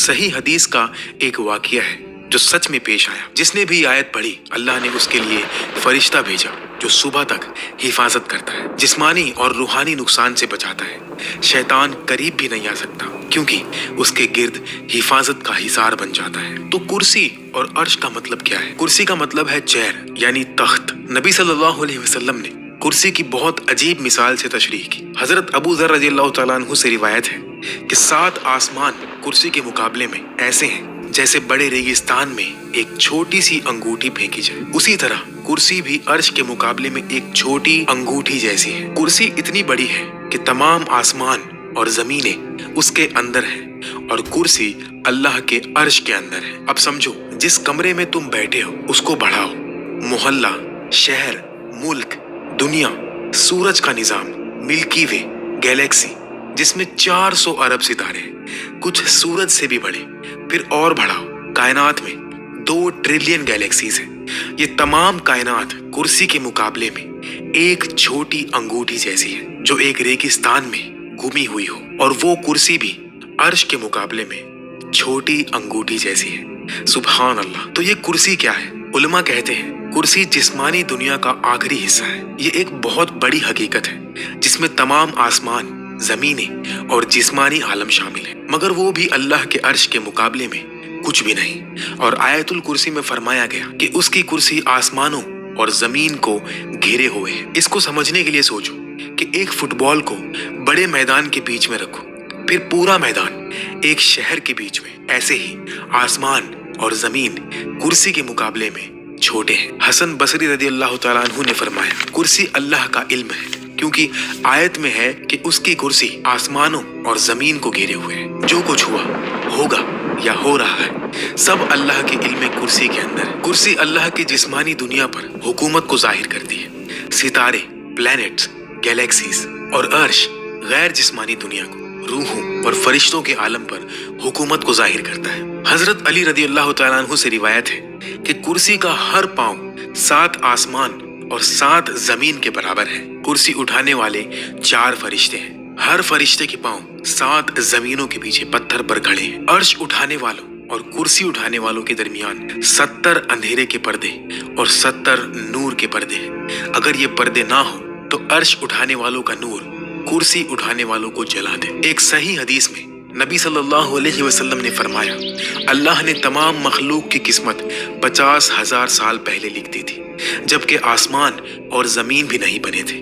صحیح حدیث کا ایک واقعہ ہے جو سچ میں پیش آیا۔ جس نے بھی آیت پڑھی اللہ نے اس کے لیے فرشتہ بھیجا جو صبح تک حفاظت کرتا ہے، جسمانی اور روحانی نقصان سے بچاتا ہے۔ شیطان قریب بھی نہیں آ سکتا کیونکہ اس کے گرد حفاظت کا حصار بن جاتا ہے۔ تو کرسی اور عرش کا مطلب کیا ہے؟ کرسی کا مطلب ہے چیئر یعنی تخت۔ نبی صلی اللہ علیہ وسلم نے کرسی کی بہت عجیب مثال سے تشریح کی۔ حضرت ابو ذر رضی اللہ تعالیٰ عنہ سے روایت ہے کہ 7 آسمان کرسی کے مقابلے میں ایسے ہیں جیسے بڑے ریگستان میں ایک چھوٹی سی انگوٹھی پھینکی جائے، اسی طرح کرسی بھی عرش کے مقابلے میں ایک چھوٹی انگوٹھی جیسی ہے۔ کرسی اتنی بڑی ہے کہ تمام آسمان اور زمینیں اس کے اندر ہیں اور کرسی اللہ کے عرش کے اندر ہے۔ اب سمجھو، جس کمرے میں تم بیٹھے ہو اس کو بڑھاؤ، محلہ، شہر، ملک، دنیا، سورج کا نظام، ملکی وے، گیلیکسی جس میں 400 ارب ستارے ہیں، کچھ سورج سے بھی بڑے، پھر اور بڑھاؤ، کائنات میں 2 ٹریلین گیلیکسیز ہیں۔ یہ تمام کائنات کرسی کے مقابلے میں ایک چھوٹی انگوٹھی جیسی ہے جو ایک ریگستان میں گمی ہوئی ہو، اور وہ کرسی بھی عرش کے مقابلے میں چھوٹی انگوٹھی جیسی ہے۔ سبحان اللہ۔ تو یہ کرسی کیا ہے؟ علماء کہتے ہیں کرسی جسمانی دنیا کا آخری حصہ ہے۔ یہ ایک بہت بڑی حقیقت ہے جس میں تمام آسمان، زمینیں اور جسمانی عالم شامل ہیں، مگر وہ بھی اللہ کے عرش کے مقابلے میں کچھ بھی نہیں۔ اور آیت الکرسی میں فرمایا گیا کہ اس کی کرسی آسمانوں اور زمین کو گھیرے ہوئے ہے۔ اس کو سمجھنے کے لیے سوچو کہ ایک فٹ بال کو بڑے میدان کے بیچ میں رکھو، پھر پورا میدان ایک شہر کے بیچ میں، ایسے ہی آسمان اور زمین کرسی کے مقابلے میں چھوٹے ہیں۔ حسن بصری رضی اللہ تعالیٰ عنہ نے فرمایا کرسی اللہ کا علم ہے، کیونکہ آیت میں ہے کہ اس کی کرسی آسمانوں اور زمین کو گھیرے ہوئے ہے۔ جو کچھ ہوا، ہوگا یا ہو رہا ہے، سب اللہ کے علم کرسی کے اندر ہے۔ کرسی اللہ کی جسمانی دنیا پر حکومت کو ظاہر کرتی ہے، ستارے، پلانٹس، گیلیکسیز، اور عرش غیر جسمانی دنیا کو، روحوں اور فرشتوں کے عالم پر حکومت کو ظاہر کرتا ہے۔ حضرت علی رضی اللہ تعالیٰ عنہ سے روایت ہے کہ کرسی کا ہر پاؤں 7 آسمان اور 7 زمین کے برابر ہے۔ کرسی اٹھانے والے 4 فرشتے ہیں، ہر فرشتے کے پاؤں 7 زمینوں کے پیچھے پتھر پر کھڑے ہیں۔ عرش اٹھانے والوں اور کرسی اٹھانے والوں کے درمیان 70 اندھیرے کے پردے اور 70 نور کے پردے ہیں۔ اگر یہ پردے نہ ہو تو عرش اٹھانے والوں کا نور کرسی اٹھانے والوں کو جلا دے۔ ایک صحیح حدیث میں نبی صلی اللہ علیہ وسلم نے فرمایا اللہ نے تمام مخلوق کی قسمت 50,000 سال پہلے لکھ دی تھی، جبکہ آسمان اور زمین بھی نہیں بنے تھے۔